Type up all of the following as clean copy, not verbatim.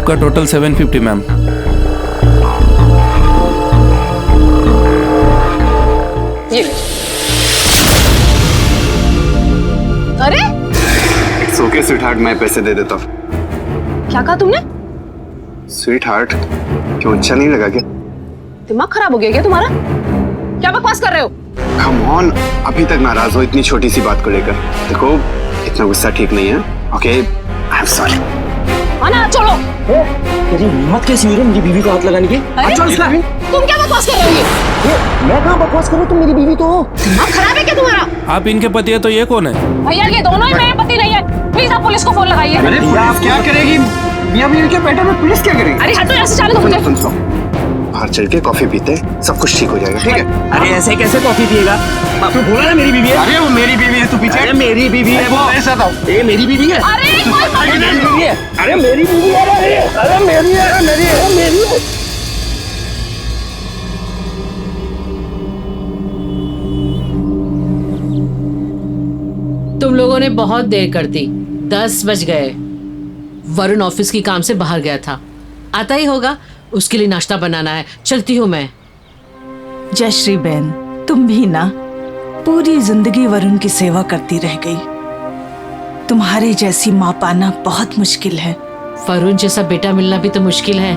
आपका total 750 ma'am. ये अरे इट्स ओके स्वीट हार्ट, मैं पैसे दे देता हूँ। क्या कहा तुमने? स्वीट हार्ट, क्यों अच्छा नहीं लगा क्या? दिमाग खराब हो गया क्या तुम्हारा? क्या बकवास कर रहे हो? कम ऑन, अभी तक नाराज हो इतनी छोटी सी बात को लेकर? देखो इतना गुस्सा ठीक नहीं है। Okay I am sorry. आना चलो। तेरी हिम्मत कैसी हुई रे मेरी बीवी को हाथ लगाने की? तुम क्या बकवास कर रहे हो? ये मैं कहाँ बकवास करूँ, तुम मेरी बीवी तो हो। दिमाग खराब है क्या तुम्हारा? आप इनके पति है तो ये कौन है? भैया ये दोनों ही मेरे पति नहीं है। प्लीज आप पुलिस को फोन लगाइए। अरे पुलिस क्या करेगी? मियां बीवी के पेट में पुलिस क्या करेगी? अरे हटो यहाँ से, चालू मुझे। सुनो, बाहर चल के कॉफी पीते, सब कुछ ठीक हो जाएगा, ठीक है? अरे ऐसे कैसे कॉफी पिएगा? तू बोला ना मेरी बीवी है। अरे वो मेरी बीवी है, तू पीछे। अरे मेरी बीवी है वो। ऐसा था। ये मेरी बीवी है। अरे अरे मेरी बीवी है। अरे मेरी बीवी है। अरे मेरी है। अरे मेरी है। तुम लोगों ने बहुत देर कर दी, 10 बज गए। वरुण ऑफिस की काम से बाहर गया था, आता ही होगा, उसके लिए नाश्ता बनाना है। चलती हूँ मैं। जयश्री बहन, तुम भी ना पूरी जिंदगी वरुण की सेवा करती रह गई। तुम्हारे जैसी माँ पाना बहुत मुश्किल है। वरुण जैसा बेटा मिलना भी तो मुश्किल है।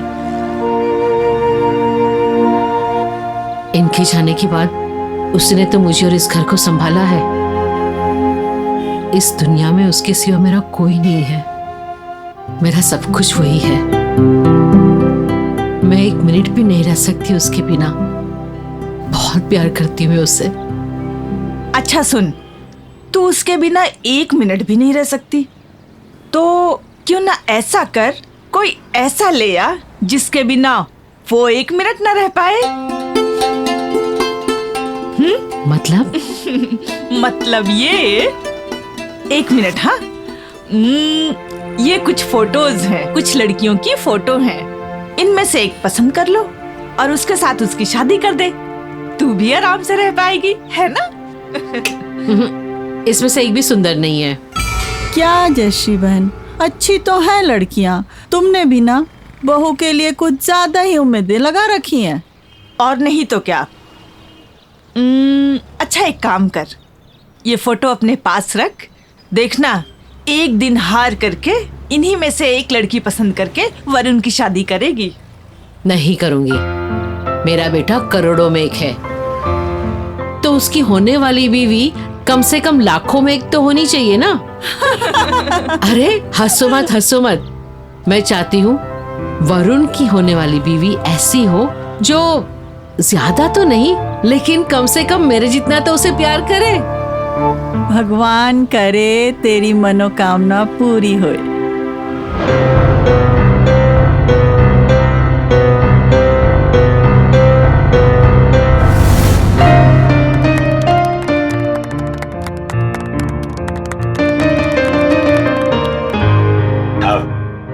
इनके जाने के बाद उसने तो मुझे और इस घर को संभाला है। इस दुनिया में उसके सिवा मेरा कोई नहीं है। मेरा सब कुछ वही है। मैं एक मिनट भी नहीं रह सकती उसके बिना। बहुत प्यार करती हूँ मैं उससे। अच्छा सुन, तू उसके बिना एक मिनट भी नहीं रह सकती, तो क्यों ना ऐसा कर, कोई ऐसा ले आ जिसके बिना वो एक मिनट ना रह पाए। मतलब? मतलब ये, एक मिनट। हाँ, ये कुछ फोटोज हैं, कुछ लड़कियों की फोटो हैं। इनमें से एक पसंद कर लो और उसके साथ उसकी शादी कर दे। तू भी आराम से रह पाएगी, है ना? इसमें से एक भी सुंदर नहीं है। क्या जयश्री बहन, अच्छी तो है लड़कियां, तुमने भी ना बहू के लिए कुछ ज्यादा ही उम्मीदें लगा रखी हैं। और नहीं तो क्या। अच्छा एक काम कर, ये फोटो अपने पास रख, देखना एक दिन हार करके इन्हीं में से एक लड़की पसंद करके वरुण की शादी करेगी। नहीं करूंगी। मेरा बेटा करोड़ों में एक है, तो उसकी होने वाली बीवी कम से कम लाखों में एक तो होनी चाहिए ना। अरे हंसो मत, हंसो मत। मैं चाहती हूँ वरुण की होने वाली बीवी ऐसी हो जो ज्यादा तो नहीं, लेकिन कम से कम मेरे जितना तो उसे प्यार करे। भगवान करे तेरी मनोकामना पूरी होए।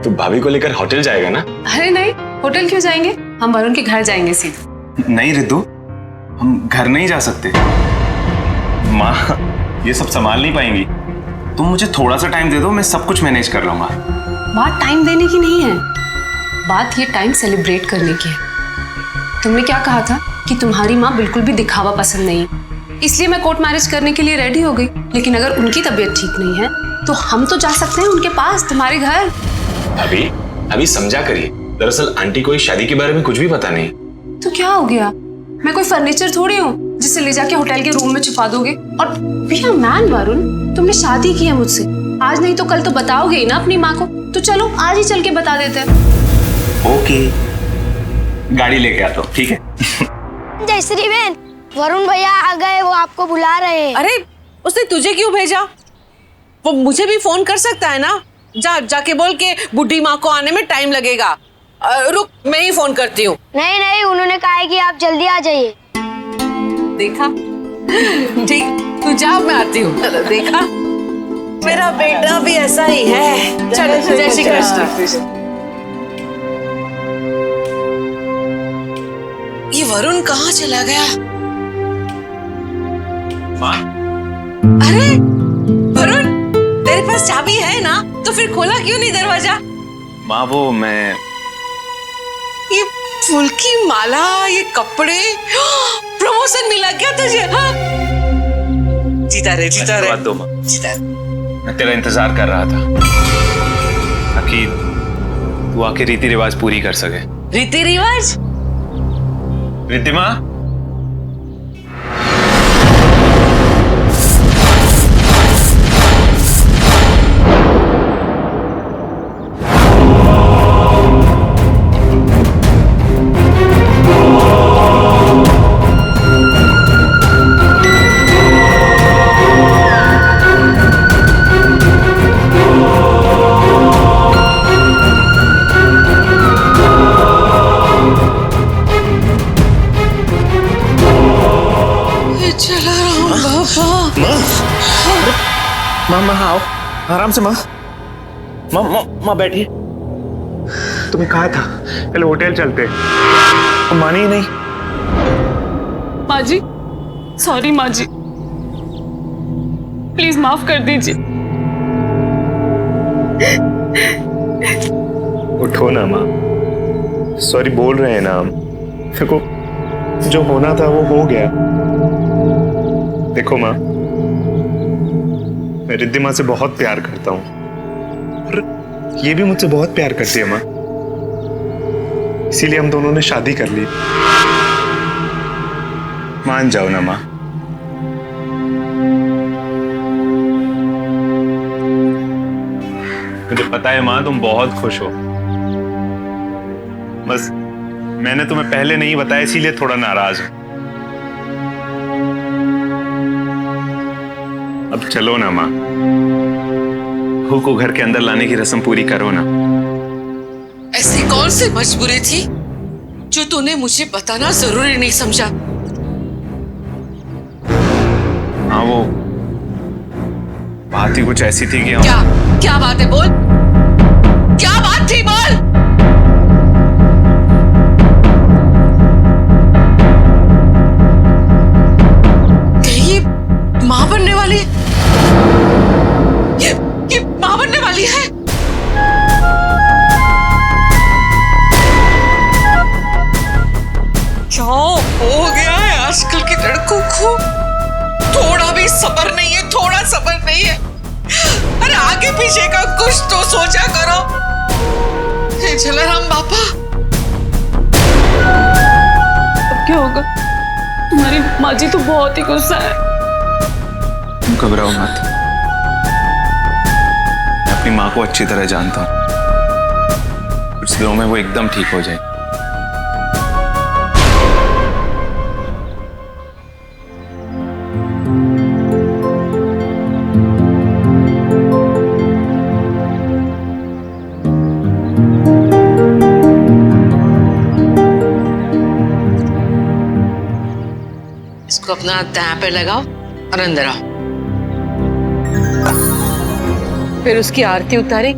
तो भाभी को लेकर होटल जाएगा ना? अरे नहीं, होटल क्यों जाएंगे? हम वरुण के घर जाएंगे सीधे। नहीं रिद्धू, हम घर नहीं जा सकते। माँ ये सब संभाल नहीं पाएंगी। तुम मुझे थोड़ा सा टाइम दे दो, मैं सब कुछ मैनेज कर लूंगा। बात टाइम देने की नहीं है, बात ये टाइम सेलिब्रेट करने की है। तुमने क्या कहा था कि तुम्हारी माँ बिल्कुल भी दिखावा पसंद नहीं, इसलिए मैं कोर्ट मैरिज करने के लिए रेडी हो गई। लेकिन अगर उनकी तबीयत ठीक नहीं है तो हम तो जा सकते हैं उनके पास, तुम्हारे घर। अभी समझा करिए, दरअसल आंटी को इस शादी के बारे में कुछ भी पता नहीं। तो क्या हो गया? मैं कोई फर्नीचर थोड़ी हूँ जिसे ले जाके होटल के रूम में छुपा दोगे। और बी अ मैन वरुण, तुमने शादी की है मुझसे, आज नहीं तो कल तो बताओगे ही ना अपनी माँ को। तो चलो आज ही चल के बता देते हैं। ओके, गाड़ी लेके आता हूँ, ठीक है? जयश्री बहन, वरुण भैया आ गए, वो आपको बुला रहे हैं। अरे उसने तुझे क्यों भेजा? वो मुझे भी फोन कर सकता है ना। जाके बोल के बुढ़ी माँ को आने में टाइम लगेगा। रुक, मैं ही फोन करती हूँ। नहीं नहीं, उन्होंने कहा है कि आप जल्दी आ जाइए। देखा? ठीक, तू जा, मैं आती हूँ। देखा, मेरा बेटा भी ऐसा ही है। चलो, जय श्री कृष्ण। ये वरुण कहाँ चला गया? माँ, अरे वरुण, तेरे पास चाबी है ना, तो फिर खोला क्यों नहीं दरवाजा? माँ वो मैं ये फूल की माला, ये कपड़े, प्रमोशन मिला क्या तुझे? हाँ? जीता रहे आशीर्वाद दो माँ। जीता रहे। मैं तेरा इंतजार कर रहा था ताकि तू आके रीति रिवाज पूरी कर सके। रीति रिवाज? रिद्धिमा, माँ माँ आओ, आराम से माँ। माँ माँ माँ बैठिए। तुम्हें कहा था पहले होटल चलते, तुम मानी ही नहीं। माँ जी, सॉरी माँ जी, प्लीज माफ कर दीजिए। उठो ना माँ, सॉरी बोल रहे हैं ना हम। देखो जो होना था वो हो गया। देखो माँ, मैं रिद्धिमा से बहुत प्यार करता हूँ और ये भी मुझसे बहुत प्यार करती है माँ, इसीलिए हम दोनों ने शादी कर ली। मान जाओ ना माँ। मुझे पता है माँ तुम बहुत खुश हो, बस मैंने तुम्हें पहले नहीं बताया इसीलिए थोड़ा नाराज हूं। अब चलो ना माँ, बहू को घर के अंदर लाने की रस्म पूरी करो ना। ऐसी कौन सी मजबूरी थी जो तूने मुझे बताना जरूरी नहीं समझा? हाँ वो बात ही कुछ ऐसी थी कि हम... क्या बात है? बोल, क्या बात थी? बोल। ये माँ बनने वाली है? ये माँ बनने वाली है? क्या हो गया है आजकल के लड़कों को? थोड़ा भी सब्र नहीं है, थोड़ा सब्र नहीं है। अरे आगे पीछे का कुछ तो सोचा करो। हे जलाराम बापा, अब क्या होगा? तुम्हारी माँ जी तो बहुत ही गुस्सा है। तुम घबराओ मत, मैं अपनी माँ को अच्छी तरह जानता हूँ। कुछ दिनों में वो एकदम ठीक हो जाए। इसको अपना दांव पे लगाओ और अंदर आओ। फिर उसकी आरती उतारी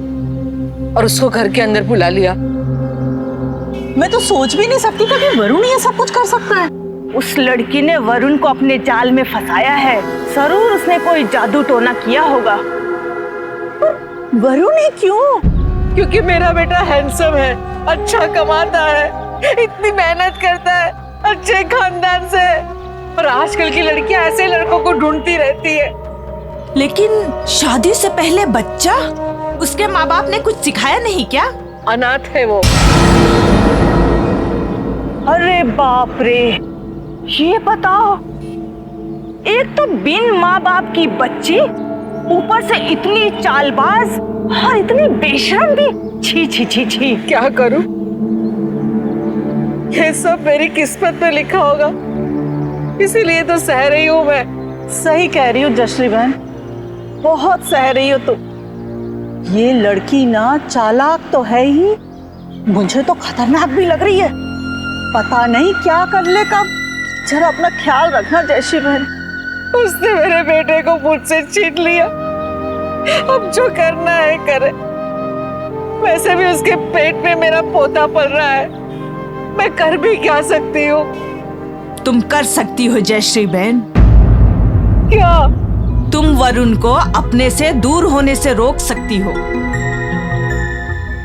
और उसको घर के अंदर बुला लिया। मैं तो सोच भी नहीं सकती था कि वरुण ये सब कुछ कर सकता है। उस लड़की ने वरुण को अपने जाल में फंसाया है। जरूर उसने कोई जादू टोना किया होगा। वरुण ही क्यों? क्योंकि मेरा बेटा हैंडसम है, अच्छा कमाता है, इतनी मेहनत करता है, अच्छे खानदान से। और आजकल की लड़कियां ऐसे लड़कों को ढूंढती रहती है। लेकिन शादी से पहले बच्चा, उसके माँ बाप ने कुछ सिखाया नहीं क्या? अनाथ है वो। अरे बाप रे, ये बताओ, एक तो बिन माँ बाप की बच्ची, ऊपर से इतनी चालबाज और इतनी बेशर्म भी। छी छी छी छी। क्या करूं? ये सब मेरी किस्मत में लिखा होगा, इसीलिए तो सह रही हूँ मैं। सही कह रही हो जश्री बहन, बहुत सह रही हो तुम। ये लड़की ना चालाक तो है ही, मुझे तो खतरनाक भी लग रही है। पता नहीं क्या कर ले कब। जरा अपना ख्याल रखना जयश्री बहन। उसने मेरे बेटे को मुझसे छीन लिया, अब जो करना है करे। वैसे भी उसके पेट में मेरा पोता पल रहा है, मैं कर भी क्या सकती हूँ? तुम कर सकती हो जयश्री बहन। क्या? तुम वरुण को अपने से दूर होने से रोक सकती हो।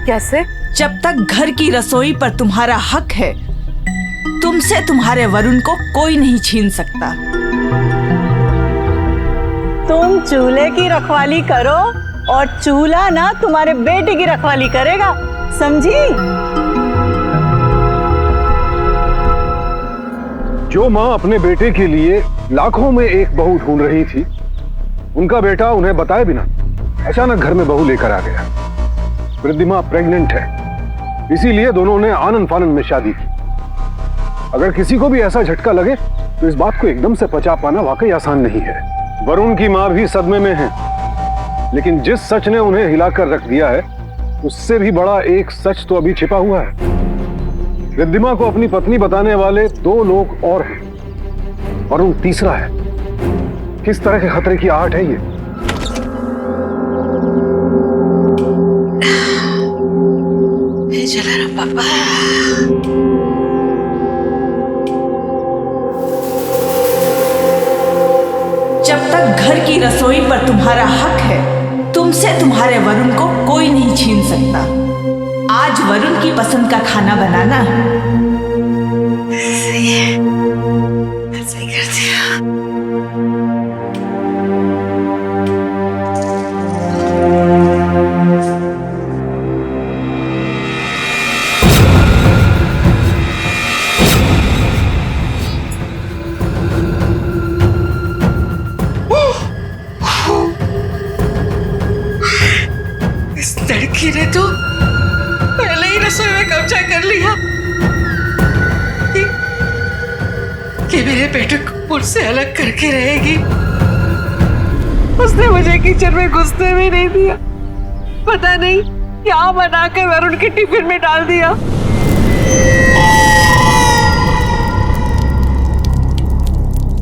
कैसे? जब तक घर की रसोई पर तुम्हारा हक है, तुमसे तुम्हारे वरुण को कोई नहीं छीन सकता। तुम चूल्हे की रखवाली करो और चूल्हा ना तुम्हारे बेटे की रखवाली करेगा, समझी? जो माँ अपने बेटे के लिए लाखों में एक बहू ढूंढ रही थी, उनका बेटा उन्हें बताए बिना अचानक घर में बहू लेकर आ गया। वृद्धि माँ प्रेग्नेंट है, इसीलिए दोनों ने आनंद फानंद में शादी की। अगर किसी को भी ऐसा झटका लगे तो इस बात को एकदम से पचा पाना वाकई आसान नहीं है। वरुण की माँ भी सदमे में है, लेकिन जिस सच ने उन्हें हिलाकर रख दिया है, उससे भी बड़ा एक सच तो अभी छिपा हुआ है। रिद्धिमा को अपनी पत्नी बताने वाले 2 लोग और हैं, वरुण तीसरा है। किस तरह के खतरे की आहट है ये? जलाराम पापा, जब तक घर की रसोई पर तुम्हारा हक है, तुमसे तुम्हारे वरुण को कोई नहीं छीन सकता। आज वरुण की पसंद का खाना बनाना। सही है, सही कर दिया। इस लड़की ने तो पहले ही रसोई में कब्जा कर लिया कि मेरे बेटे को मुझसे अलग करके रहेगी। उसने मुझे किचन में घुसने भी नहीं दिया। पता नहीं क्या बनाकर वरुण के टिफिन में डाल दिया।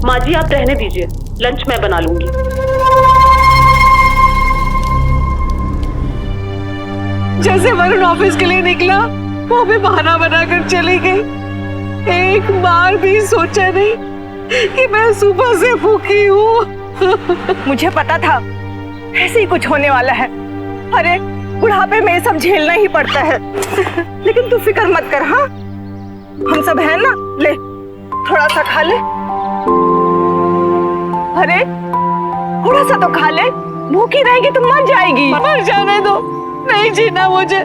माँ जी आप रहने दीजिए, लंच मैं बना लूंगी। जैसे वरुण ऑफिस के लिए निकला, वो भी बहाना बनाकर चली गई। एक बार भी सोचा नहीं कि मैं सुबह से भूखी हूँ। मुझे पता था ऐसे ही कुछ होने वाला है। अरे बुढ़ापे में ये सब झेलना ही पड़ता है। लेकिन तू फिक्र मत कर, हाँ हम सब हैं ना। ले थोड़ा सा खा ले। अरे थोड़ा सा तो खा ले, भूखी रहेगी तो मर जाएगी। मर जाने दो, नहीं जीना मुझे।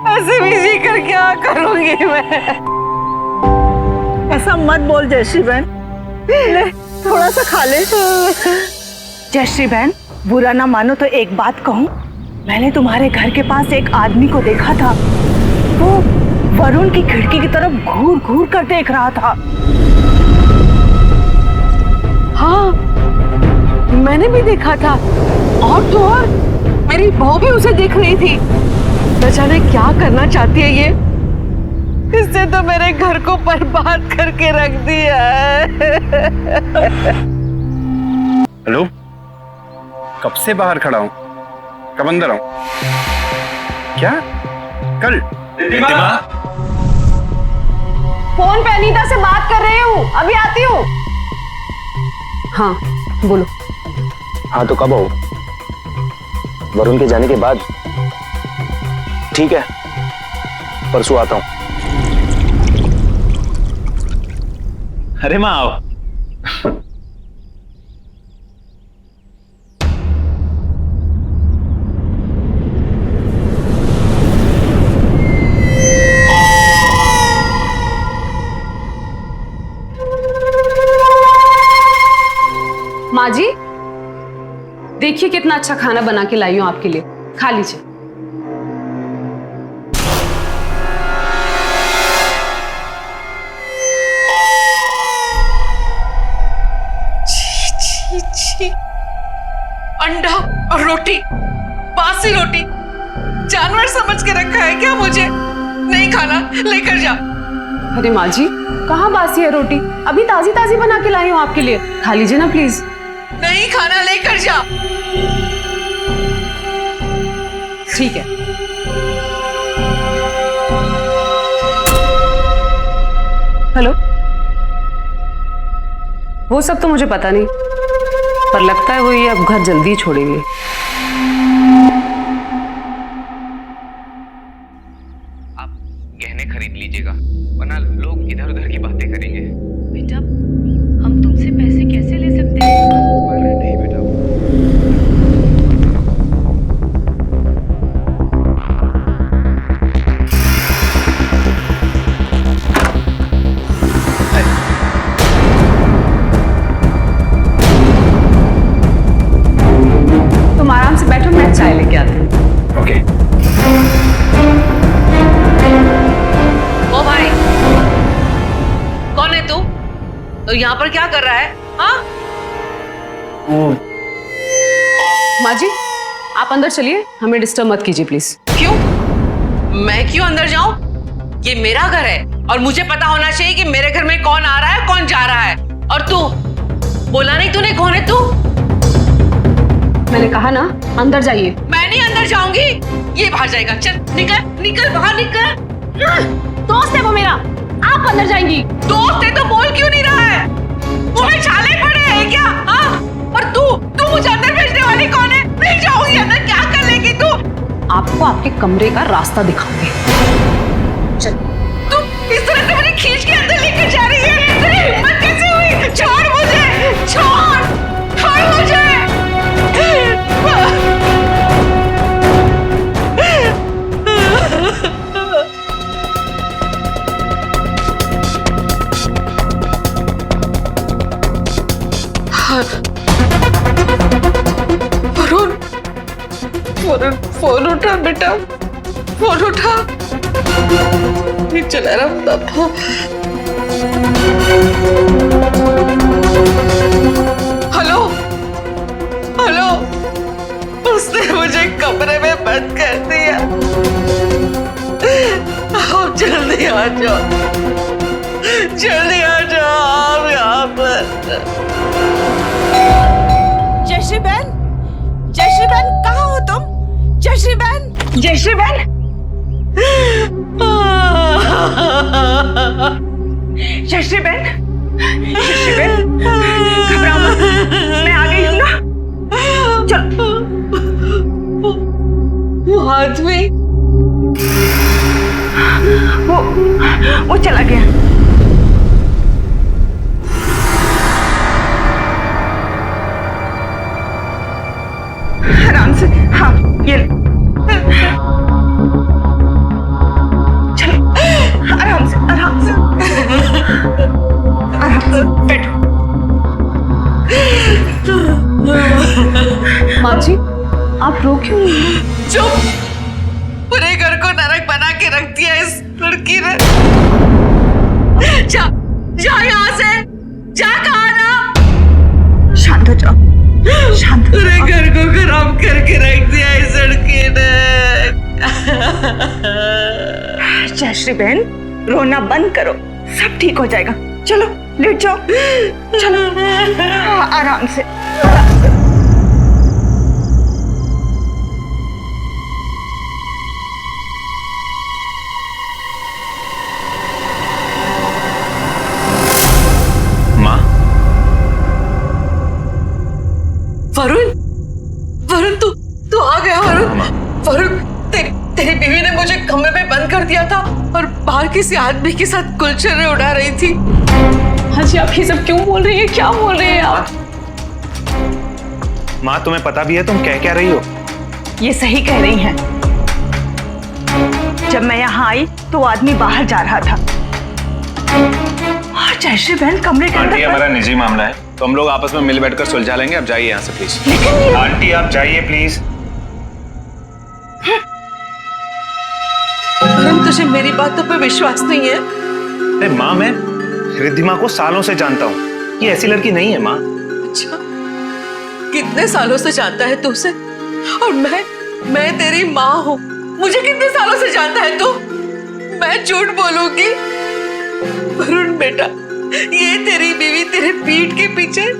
ऐसे भी जी कर क्या करूंगी मैं? ऐसा मत बोल जयश्री बहन, ले थोड़ा सा खा ले। जयश्री बहन बुरा ना मानो तो एक बात कहूं, मैंने तुम्हारे घर के पास एक आदमी को देखा था। वो वरुण की खिड़की की तरफ घूर घूर कर देख रहा था। हाँ मैंने भी देखा था, और तो और मेरी बहू भी उसे देख रही थी। न जाने क्या करना चाहती है ये। इसने तो मेरे घर को बर्बाद करके रख दिया है। हेलो, कब से बाहर खड़ा हूं, कब अंदर आऊं? क्या कल? रिद्धिमा, फोन पे अनीता से बात कर रही हूँ, अभी आती हूँ। हाँ बोलो। हाँ तो कब आओ? वरुण के जाने के बाद? ठीक है, परसों आता हूं। अरे माँ आओ। माँ जी देखिए कितना अच्छा खाना बना के लाई हूं आपके लिए, खा लीजिए। छी छी, अंडा और रोटी, बासी रोटी। जानवर समझ के रखा है क्या मुझे? नहीं खाना, लेकर जा। अरे माँ जी कहाँ बासी है रोटी, अभी ताजी ताजी बना के लाई हूं आपके लिए, खा लीजिए ना प्लीज। नहीं खाना, लेकर जा। ठीक है। हेलो, वो सब तो मुझे पता नहीं, पर लगता है वो ये अब घर जल्दी छोड़ेंगे। यहाँ पर क्या कर रहा है? हाँ? माँ जी, आप अंदर चलिए, हमें डिस्टर्ब मत कीजिए प्लीज। क्यों? मैं क्यों अंदर जाऊं? ये मेरा घर है और मुझे पता होना चाहिए कि मेरे घर में कौन आ रहा है, कौन जा रहा है। और तू बोला नहीं तूने कौन है तू? मैंने कहा ना अंदर जाइए। मैं नहीं अंदर जाऊंगी, ये बाहर जाएगा। चल निकल निकल बाहर निकल। दोस्त है वो मेरा, आप अंदर जाएंगी। दोस्त है तो बोल क्यों नहीं रहा है? मुझे छाले पड़े हैं क्या? हाँ? और तू मुझे अंदर भेजने वाली कौन है? नहीं जाऊंगी अंदर, क्या कर लेगी तू? आपको आपके कमरे का रास्ता दिखाऊंगी। चल। तू इस तरह से मुझे खींच के अंदर लेकर जा रही है? तेरी हिम्मत कैसे हुई? छोड़ मुझे, छोड़ मुझे। फोन उठा बेटा, फोन उठा। नहीं चला रहा बाबा। हेलो हेलो, उसने मुझे कमरे में बंद कर दिया। आप जल्दी आ जाओ, जल्दी आ जाओ आप यहाँ पर। जयश्री बहन, कहाँ हो तुम? जयश्री बहन, जयश्री बहन, जयश्री बहन, घबराओ मत, मैं आ गई हूँ ना। चलो। वो आदमी, वो चला गया। आराम से, हाँ ये चलो, आराम से बैठो। माँ जी, आप रो क्यों रही हैं? चुप! पूरे घर को नरक बना के रख दिया इस लड़की ने। जा यहाँ से, जा कहाँ ना। शांत हो जाओ, शांत हो पूरे जाओ। घर को खराब करके रख दिया इस लड़की ने। जयश्री बहन, रोना बंद करो, सब ठीक हो जाएगा। चलो लेट जाओ, चलो आराम से। माँ, वरुण तू आ गया। वरुण, तेरी बीवी ने मुझे कमरे में बंद कर दिया था और बाहर किसी आदमी के साथ गुलछर्रे उड़ा रही थी। हाँ जी, आप ये सब क्यों बोल रही हैं? क्या बोल रहे हैं आप? माँ तुम्हें पता भी है तुम क्या रही हो? ये सही कह रही हैं। जब मैं यहाँ आई तो आदमी बाहर जा रहा था। जयश्री बहन कमरे के आंटी, अंदर। हमारा निजी मामला है तो हम लोग आपस में मिल बैठकर सुलझा लेंगे। अब जाइए यहाँ से प्लीज। लेकिन आंटी आप जाइए प्लीज। वरुण, तुझे मेरी बातों पे विश्वास नहीं है? अरे माँ, मैं रिद्धिमा को सालों से जानता हूँ, ये ऐसी लड़की नहीं है माँ। अच्छा, कितने सालों से जानता है तू उसे? और मैं तेरी माँ हूँ, मुझे कितने सालों से जानता है तू? मैं झूठ बोलूंगी? वरुण बेटा, ये तेरी बीवी तेरे पीठ के पीछे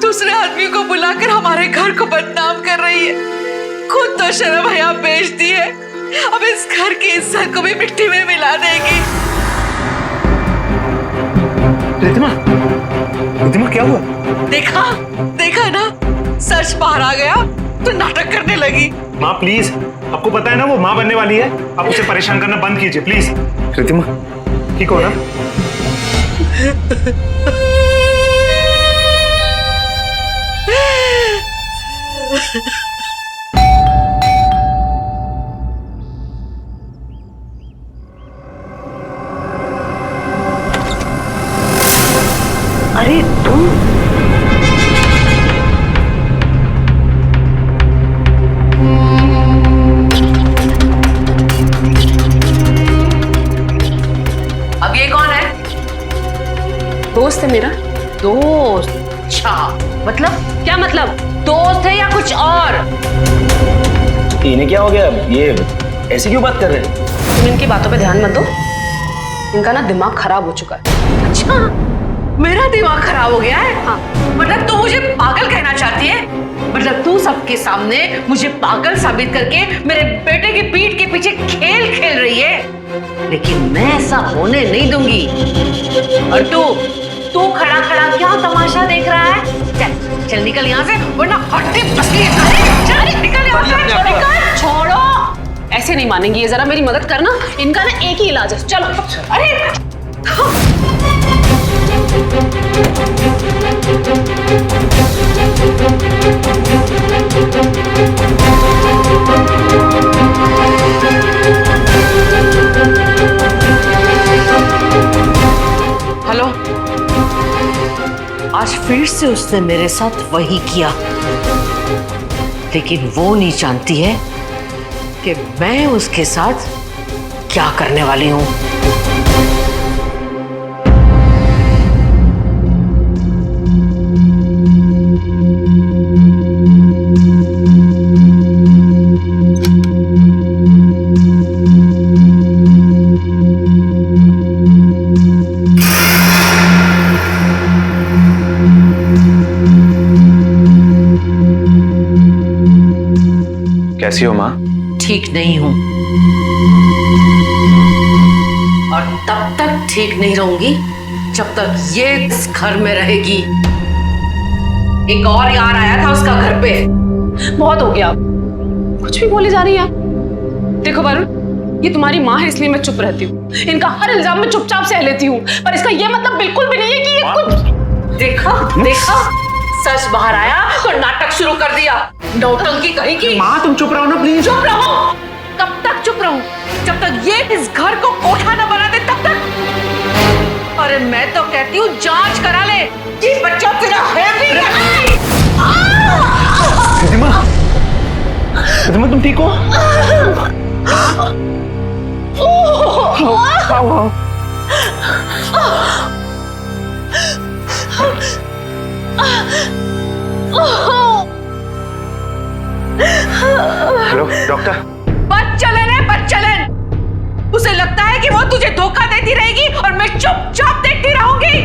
दूसरे आदमी को बुलाकर हमारे घर को बदनाम कर रही है। खुद तो शर्म हया बेचती है, अब इस घर की इज्जत को भी मिट्टी में मिला देगी। रिद्धिमा क्या हुआ? देखा ना, सच बाहर आ गया तो नाटक करने लगी। माँ प्लीज, आपको पता है ना वो माँ बनने वाली है, आप उसे परेशान करना बंद कीजिए प्लीज। रिद्धिमा ठीक हो ना? अरे तुम अब ये कौन है? दोस्त है मेरा। दोस्त? अच्छा, मतलब क्या मतलब? दोस्त है या कुछ और? इन्हें क्या हो गया? ये ऐसे क्यों बात कर रहे हैं? तुम इनकी बातों पे ध्यान मत दो, इनका ना दिमाग खराब हो चुका है। अच्छा, मेरा दिमाग खराब हो गया है? हाँ। मतलब तू मुझे पागल कहना चाहती है? मतलब तू सबके सामने मुझे पागल साबित करके मेरे बेटे की पीठ के पीछे खेल खेल रही है, लेकिन मैं ऐसा होने नहीं दूंगी। और तू खड़ा खड़ा क्या तमाशा देख रहा है? चल चल निकल यहाँ से, वरना हड्डी पसली है। चल निकल यहाँ से, निकल। छोड़ो, ऐसे नहीं मानेंगी ये, जरा मेरी मदद करना। इनका ना एक ही इलाज है, चलो। अरे हेलो, आज फिर से उसने मेरे साथ वही किया, लेकिन वो नहीं जानती है कि मैं उसके साथ क्या करने वाली हूं। कैसी हो माँ? ठीक नहीं हूं, और तब तक ठीक नहीं रहूंगी जब तक ये इस घर में रहेगी। एक और यार आया था उसका घर पे। बहुत हो गया, कुछ भी बोली जा रही है। देखो वरुण, ये तुम्हारी माँ है इसलिए मैं चुप रहती हूँ, इनका हर इल्जाम में चुपचाप सह लेती हूँ, पर इसका ये मतलब बिल्कुल भी नहीं है कि ये कुछ। देखा सच बाहर आया तो नाटक शुरू कर दिया। नौटंकी कहीं की। माँ तुम चुप रहो ना प्लीज। चुप रहो। कब तक चुप रहूं? जब तक ये इस घर को कोठा न बना दे तब तक। अरे मैं तो कहती हूँ जांच करा ले कि बच्चा तेरा है भी नहीं। रिद्धिमा, रिद्धिमा तुम ठीक हो? आओ। Hello doctor. बच्चलन, उसे लगता है कि वो तुझे धोखा देती रहेगी और मैं चुपचाप देखती रहूंगी।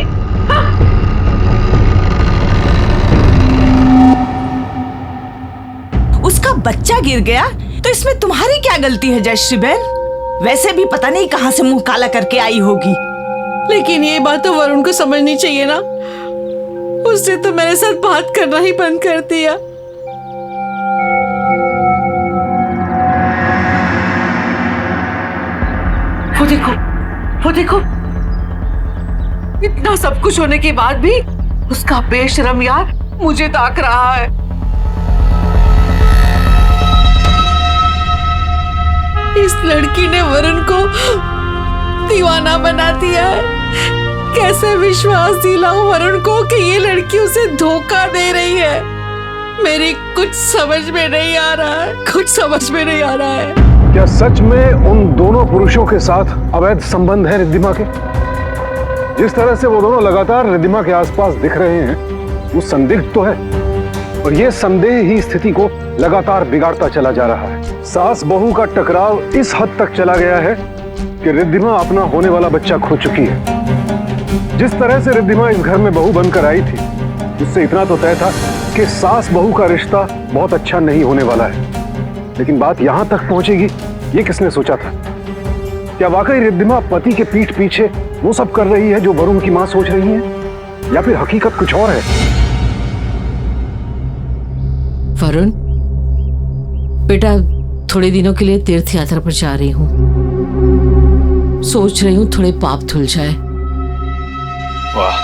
उसका बच्चा गिर गया तो इसमें तुम्हारी क्या गलती है जयश्री बहन? वैसे भी पता नहीं कहां से मुंह काला करके आई होगी। लेकिन ये बात तो वरुण को समझनी चाहिए ना, उसने तो मेरे साथ बात करना ही बंद कर दिया। वो देखो, इतना सब कुछ होने के बाद भी उसका बेशरम यार मुझे ताक रहा है। इस लड़की ने वरुण को दीवाना बना दिया है। कैसे विश्वास दिलाऊं वरुण को कि ये लड़की उसे धोखा दे रही है? मेरी कुछ समझ में नहीं आ रहा है, क्या सच में उन दोनों पुरुषों के साथ अवैध संबंध है रिद्धिमा के? जिस तरह से वो दोनों लगातार रिद्धिमा के आसपास दिख रहे हैं, वो संदिग्ध तो है, और ये संदेह ही स्थिति को लगातार बिगाड़ता चला जा रहा है। सास बहू का टकराव इस हद तक चला गया है कि रिद्धिमा अपना होने वाला बच्चा खो चुकी है। जिस तरह से रिद्धिमा इस घर में बहू बनकर आई थी, उससे इतना तो तय था कि सास बहू का रिश्ता बहुत अच्छा नहीं होने वाला है। लेकिन बात यहां तक पहुंचेगी, ये किसने सोचा था? क्या वाकई रिद्धिमा पति के पीठ पीछे वो सब कर रही है जो वरुण की मां सोच रही है, या फिर हकीकत कुछ और है? वरुण बेटा, थोड़े दिनों के लिए तीर्थ यात्रा पर जा रही हूँ, सोच रही हूँ थोड़े पाप धुल जाए। वाह,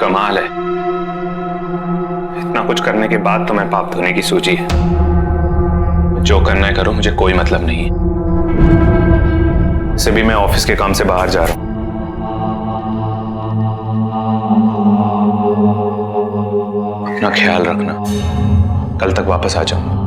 कमाल है। इतना कुछ करने के बाद तो मैं पाप धोने की सोची है। जो करना है करो, मुझे कोई मतलब नहीं है। से भी मैं ऑफिस के काम से बाहर जा रहा हूं। अपना ख्याल रखना, कल तक वापस आ जाऊंगा।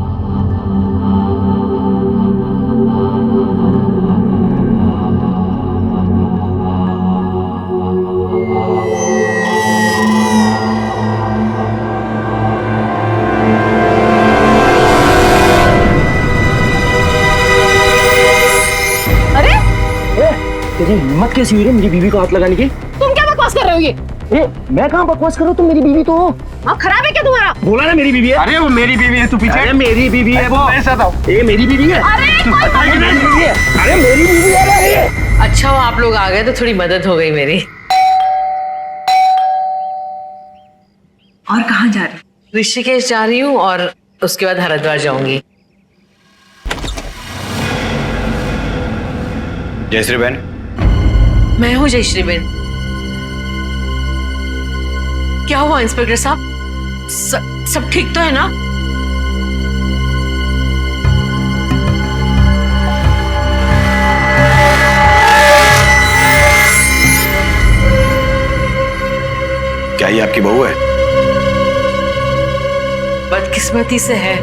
हिम्मत कैसी हुई रे मेरी बीवी को हाथ लगाने की? तुम क्या बकवास कर रहे हो ये? मैं कहाँ बकवास कर रहा हूँ, तुम मेरी बीवी तो हो। हाँ खराब है क्या तुम्हारा? बोला ना मेरी बीवी है। अरे वो मेरी बीवी है, तू पीछे। अरे मेरी बीवी है वो। मेरे साथ आओ। ये मेरी बीवी है। अरे अरे मेरी बीवी है। अरे मेरी बीवी है ये। अच्छा वो आप लोग आ गए तो थोड़ी मदद हो गई मेरी। और कहाँ जा रही? ऋषिकेश जा रही हूँ और उसके बाद हरिद्वार जाऊंगी। जयश्री बहन, मैं हूँ जयश्री बेन। क्या हुआ इंस्पेक्टर साहब? सब ठीक तो है ना? क्या ये आपकी बहू है? बदकिस्मती से है।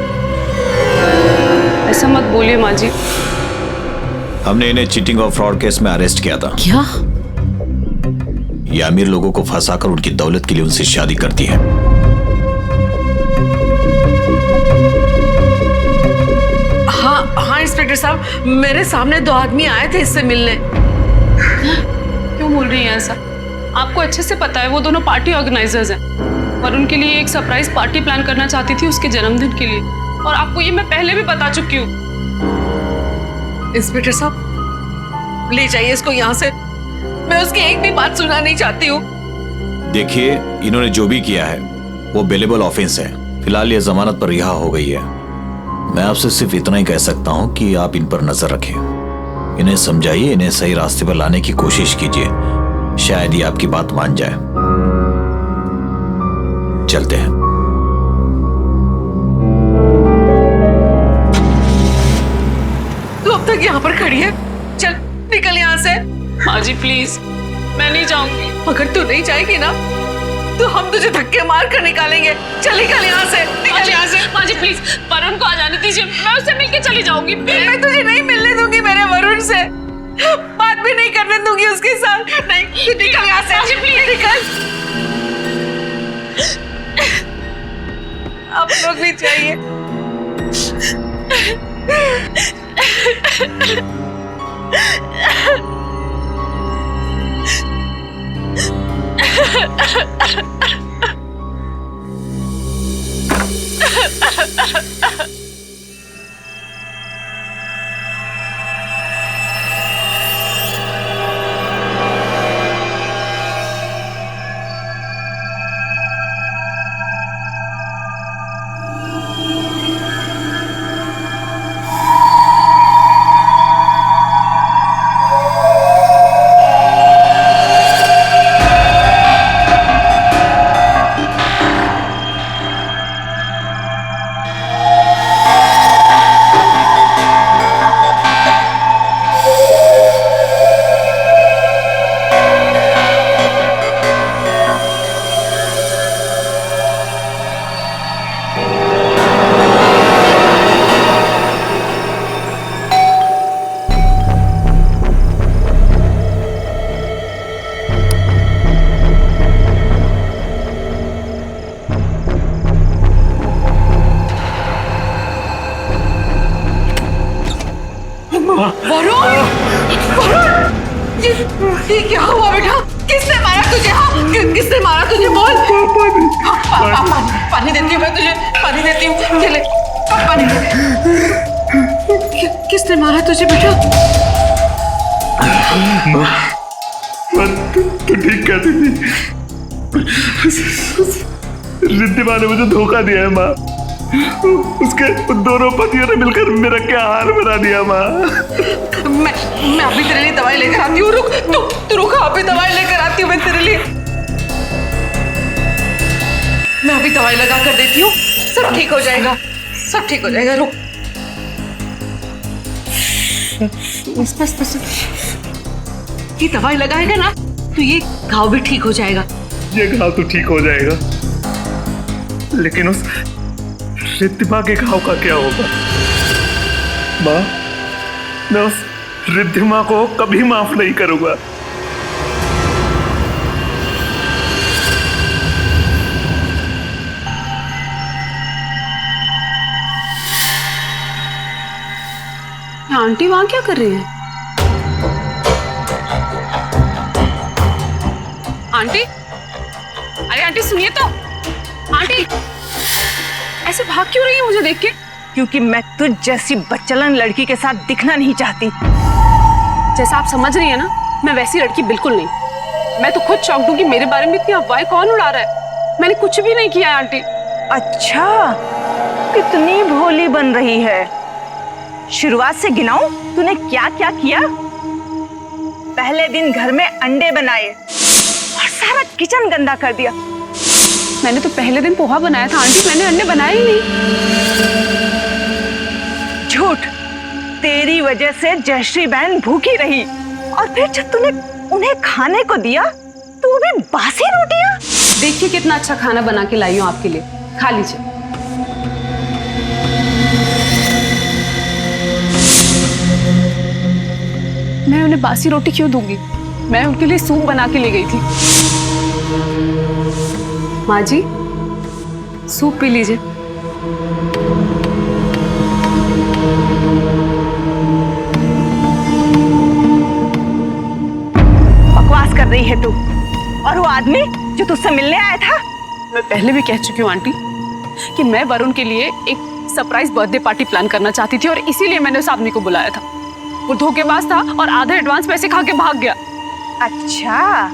ऐसा मत बोलिए माँ जी। हमने इन्हें चीटिंग और फ्रॉड केस में अरेस्ट किया था। क्या? ये अमीर लोगों को फंसाकर उनकी दौलत के लिए उनसे शादी करती है। हाँ इंस्पेक्टर साहब, मेरे सामने 2 आदमी आए थे इससे मिलने। क्यों बोल रही हैं ऐसा? आपको अच्छे से पता है वो दोनों पार्टी ऑर्गेनाइजर्स हैं और उनके लिए एक सरप्राइज पार्टी प्लान करना चाहती थी उसके जन्मदिन के लिए, और आपको ये मैं पहले भी बता चुकी हूँ। इंस्पेक्टर साहब ले जाइए इसको यहाँ से, मैं उसकी एक भी बात सुनना नहीं चाहती हूँ। देखिए, इन्होंने जो भी किया है वो बेलेबल ऑफेंस है। फिलहाल ये जमानत पर रिहा हो गई है। मैं आपसे सिर्फ इतना ही कह सकता हूँ कि आप इन पर नजर रखें, इन्हें समझाइए, इन्हें सही रास्ते पर लाने की कोशिश कीजिए। शायद ये आपकी बात मान जाए। चलते हैं। तू अब तक यहाँ पर खड़ी है, चल निकल यहाँ से। माँ जी प्लीज, मैं नहीं जाऊंगी। अगर तू नहीं जाएगी ना तो हम तुझे धक्के मार कर निकालेंगे। चल निकल यहाँ से, निकल यहाँ से। माँ जी प्लीज, वरुण को आ जाने दीजिए, मैं उससे मिलके चली जाऊंगी। मैं तुझे नहीं मिलने दूंगी मेरे वरुण से, बात भी नहीं करने दूंगी उसके साथ। नहीं, तू निकल यहाँ से। माँ जी प्लीज निकल। आप लोग भी चाहिए। ये क्या हुआ बेटा? किसने मारा तुझे? हाँ, किसने मारा तुझे? बोल। पानी देती हूँ मैं तुझे, पानी देती हूँ। ये ले पानी। किसने मारा तुझे बेटा? तू ठीक कहती थी। रिद्धिमा ने मुझे धोखा दिया है माँ। उसके दोनों पतियों ने मिलकर मेरा क्या हाल बना दिया माँ। मैं अभी तेरे लिए दवाई लेकर आती हूँ। रुक, तू रुक, अभी दवाई लेकर आती हूँ मैं तेरे लिए। मैं अभी दवाई लगा कर देती हूँ, सब ठीक हो जाएगा, सब ठीक हो जाएगा। रुक, बस ये दवाई लगाएगा ना तो ये घाव भी ठीक हो जाएगा। ये घाव तो ठीक हो जाएगा, लेकिन उस रिद्धिमा के घाव का क्या होगा? माँ, मैं उस रिद्धिमा को कभी माफ नहीं करूंगा। आंटी वहां क्या कर रही है? आंटी, अरे आंटी सुनिए तो। आंटी ऐसे भाग क्यों रही है मुझे देख के? क्योंकि मैं तुझ जैसी बच्चलन लड़की के साथ दिखना नहीं चाहती। जैसा आप समझ रही है ना, मैं वैसी लड़की बिल्कुल नहीं। मैं तो खुद शॉक्ड हूँ कि मेरे बारे में इतनी अफवाहें कौन उड़ा रहा है। मैंने कुछ भी नहीं किया है आंटी। अच्छा, कितनी भोली बन रही है। शुरुआत से गिनाऊं तूने क्या क्या किया? पहले दिन घर में अंडे बनाए और सारा किचन गंदा कर दिया। मैंने तो पहले दिन पोहा बनाया था आंटी, मैंने अंडे बनाए ही नहीं। झूठ। तेरी वजह से जयश्री बहन भूखी रही और फिर जब तूने उन्हें खाने को दिया तो वो भी बासी रोटियां। देखिए कितना अच्छा खाना बना के लाई हूँ आपके लिए, खा लीजिए। मैं उन्हें बासी रोटी क्यों दूंगी? मैं उनके लिए सूप बना के ले गई थी। माँ जी, सूप पी लीजिए। बकवास कर रही है तू। और वो आदमी जो तुझसे मिलने आया था? मैं पहले भी कह चुकी हूँ आंटी कि मैं वरुण के लिए एक सरप्राइज बर्थडे पार्टी प्लान करना चाहती थी और इसीलिए मैंने उस आदमी को बुलाया था। वो धोखेबाज था और आधे एडवांस पैसे खा के भाग गया। अच्छा,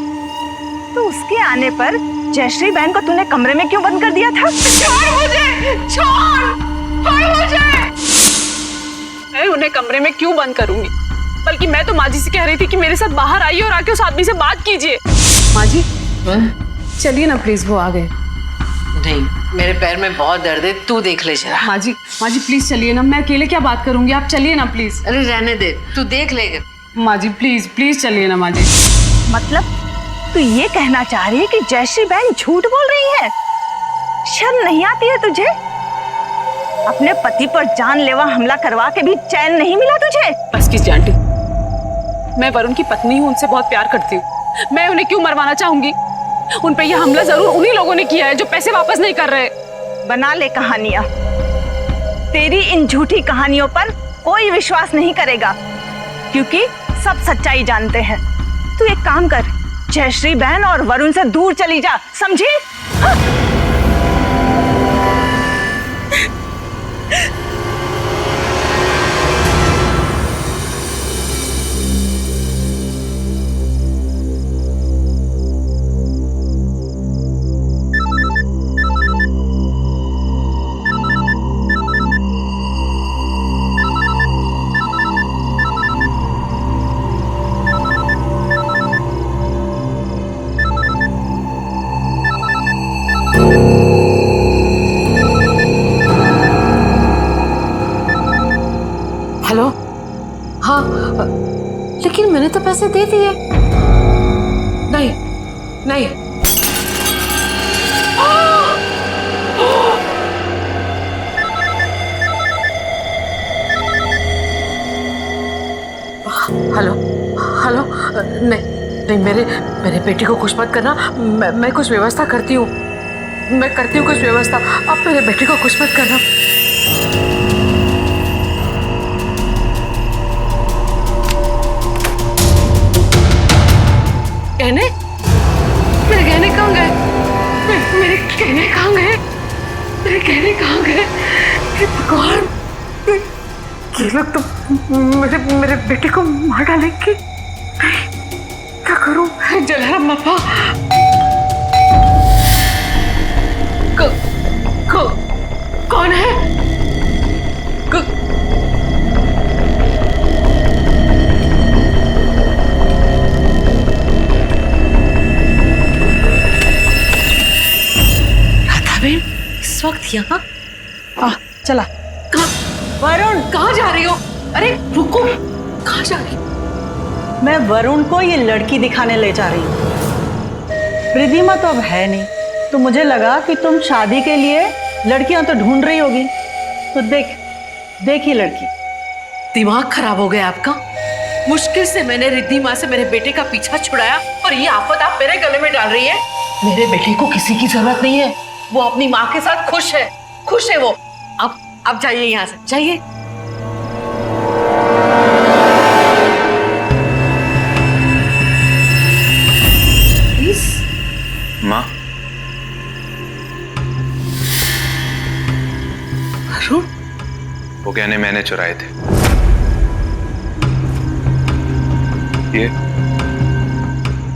तो उसके आने पर जयश्री बहन को तूने कमरे में क्यों बंद कर दिया था? छोड़ मुझे, छोड़ मुझे। मैं उन्हें कमरे में क्यों बंद करूंगी? बल्कि मैं तो माँ जी से कह रही थी कि मेरे साथ बाहर आइए और आके उस आदमी से बात कीजिए। माँ जी चलिए ना प्लीज, वो आ गए। नहीं, मेरे पैर में बहुत दर्द है, तू देख ले जरा। माँ जी प्लीज चलिए ना, मैं अकेले क्या बात करूंगी, आप चलिए ना प्लीज। अरे रहने दे, तू देख लेगा। माँ जी प्लीज चलिए ना माँ जी। मतलब तू ये कहना चाह रही है कि जयश्री बहन झूठ बोल रही है? शर्म नहीं आती है तुझे? अपने पति पर जानलेवा हमला करवा के भी चैन नहीं मिला तुझे? बस कीजिए आंटी, मैं वरुण की पत्नी हूँ, उनसे बहुत प्यार करती हूँ। मैं उन्हें क्यों मरवाना चाहूंगी? उन पे यह हमला जरूर उन्हीं लोगों ने किया है जो पैसे वापस नहीं कर रहे। बना ले कहानियां। तेरी इन झूठी कहानियों पर कोई विश्वास नहीं करेगा क्योंकि सब सच्चाई जानते हैं। तू एक काम कर, जयश्री बहन और वरुण से दूर चली जा, समझी? हेलो, हाँ, लेकिन मैंने तो पैसे दे दिए। नहीं नहीं, हेलो हेलो, नहीं मेरे बेटे को कुछ मत करना। मैं कुछ व्यवस्था करती हूँ, मैं करती हूँ कुछ व्यवस्था। आप मेरे बेटे को कुछ मत करना। गहने? मेरे गहने कहाँ गए? मेरे गहने कहाँ गए? मेरे गहने कहाँ गए? हे भगवान, ये लोग तो मेरे बेटे को मार डालेंगे। क्या करूं? जलाराम बापा, कौन है? इस वक्त यहाँ? चला। वरुण, कहाँ जा रही हो? अरे रुको, कहाँ जा रही हो? मैं वरुण को ये लड़की दिखाने ले जा रही हूँ। रिद्धिमा तो अब है नहीं, तो मुझे लगा कि तुम शादी के लिए लड़कियां तो ढूंढ रही होगी, तो देख ये लड़की। दिमाग खराब हो गया आपका? मुश्किल से मैंने रिद्धिमा से मेरे बेटे का पीछा छुड़ाया और ये आफत आप मेरे गले में डाल रही है। मेरे बेटे को किसी की जरूरत नहीं है, वो अपनी माँ के साथ खुश है वो। अब जाइए यहाँ से, जाइए। प्लीज वरुण, वो गहने मैंने चुराए थे। ये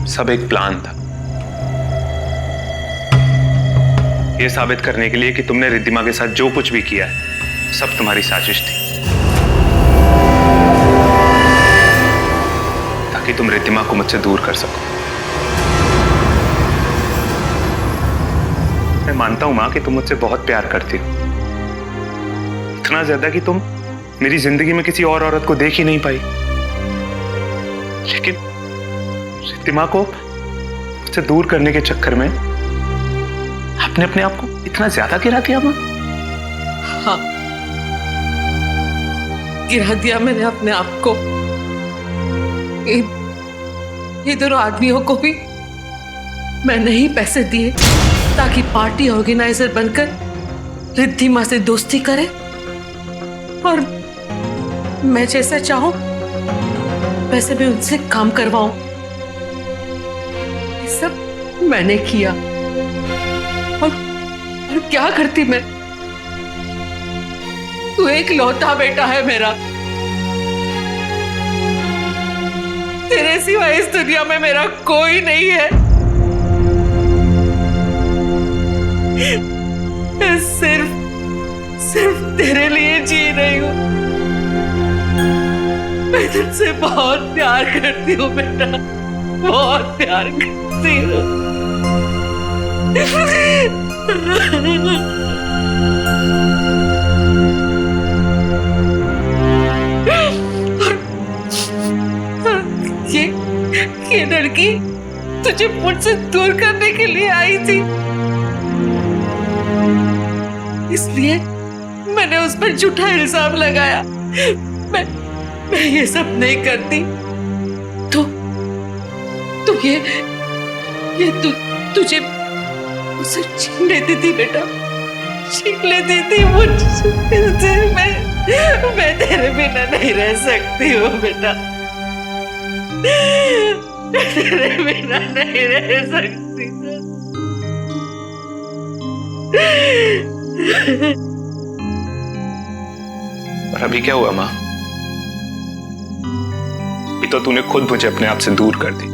सब एक प्लान था, ये साबित करने के लिए कि तुमने रिद्धिमा के साथ जो कुछ भी किया है सब तुम्हारी साजिश थी, ताकि तुम रिद्धिमा को मुझसे दूर कर सको। मैं मानता हूं मां कि तुम मुझसे बहुत प्यार करती हो, इतना ज्यादा कि तुम मेरी जिंदगी में किसी और औरत को देख ही नहीं पाई। लेकिन रिद्धिमा को मुझसे दूर करने के चक्कर में आपने अपने आप को इतना ज्यादा गिरा दिया मां। हाँ, गिरा दिया मैंने अपने आप को। ये दोनों आदमियों को भी मैंने ही पैसे दिए ताकि पार्टी ऑर्गेनाइजर बनकर रिद्धिमा से दोस्ती करे और मैं जैसा चाहूं वैसे भी उनसे काम करवाऊं। ये सब मैंने किया। और क्या करती मैं? तू एक लौता बेटा है मेरा, तेरे सिवा इस दुनिया में मेरा कोई नहीं है। मैं सिर्फ तेरे लिए जी रही हूँ। मैं तुझसे बहुत प्यार करती हूँ बेटा, बहुत प्यार करती हूँ। ये लड़की तुझे मुझसे दूर करने के लिए आई थी, इसलिए मैंने उस पर झूठा इल्जाम लगाया। मैं ये सब नहीं करती तो तुझे मुझसे छीन लेती थी बेटा, छीन लेती थी मुझसे। मैं तेरे बिना नहीं रह सकती हूँ बेटा, तेरे बिना नहीं रह सकती। और अभी क्या हुआ मां? अभी तो तूने खुद मुझे अपने आप से दूर कर दी।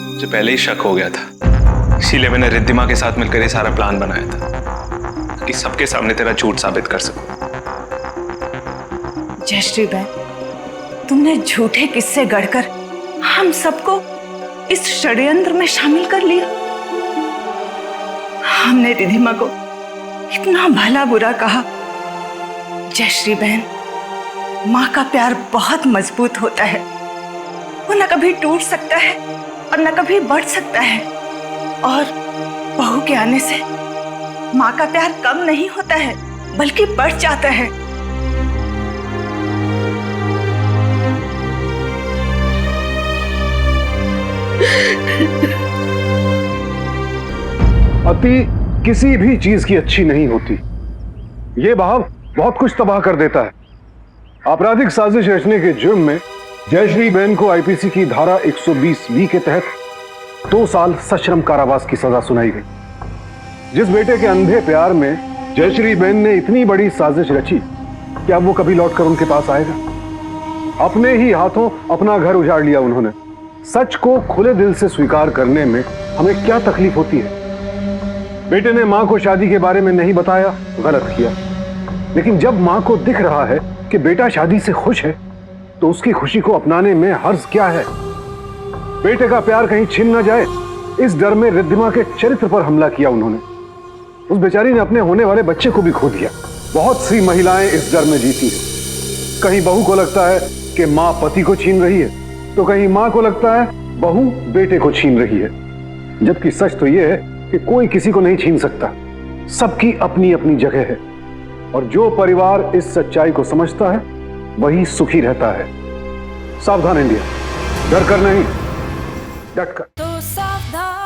मुझे पहले ही शक हो गया था, इसीलिए मैंने रिद्धिमा के साथ मिलकर ये सारा प्लान बनाया था कि सबके सामने तेरा झूठ साबित कर सकूं। जयश्री बहन, तुमने झूठे किस्से गढ़कर हम सबको इस षड्यंत्र में शामिल कर लिया। हमने रिद्धिमा को इतना भला बुरा कहा। जयश्री बहन, माँ का प्यार बहुत मजबूत होता है, वो न कभी टूट सकता है और न कभी बढ़ सकता है। और बहू के आने से माँ का प्यार कम नहीं होता है बल्कि बढ़ जाता है। अति किसी भी चीज की अच्छी नहीं होती। ये भाव बहुत कुछ तबाह कर देता है। आपराधिक साजिश रचने के जुर्म में जयश्री बहन को आईपीसी की धारा 120B के तहत 2 साल सश्रम कारावास की सजा सुनाई गई। जिस बेटे के अंधे प्यार में जयश्री बहन ने इतनी बड़ी साजिश रची, क्या वो कभी लौटकर उनके पास आएगा? अपने ही हाथों अपना घर उजाड़ लिया उन्होंने। सच को खुले दिल से स्वीकार करने में हमें क्या तकलीफ होती है? बेटे ने मां को शादी के बारे में नहीं बताया, गलत किया। लेकिन जब मां को दिख रहा है कि बेटा शादी से खुश है, तो उसकी खुशी को अपनाने में हर्ज क्या है? बेटे का प्यार कहीं छिन न जाए, इस डर में रिद्धिमा के चरित्र पर हमला किया उन्होंने। उस बेचारी ने अपने होने वाले बच्चे को भी खो दिया। बहुत सी महिलाएं इस डर में जीती हैं। कहीं बहू को लगता है कि मां पति को छीन रही है, तो कहीं मां को लगता है बहू बेटे को छीन रही है। जबकि सच तो यह है कि कोई किसी को नहीं छीन सकता, सबकी अपनी अपनी जगह है। और जो परिवार इस सच्चाई को समझता है वही सुखी रहता है। सावधान इंडिया, डर कर नहीं, डट कर। तो सावधान।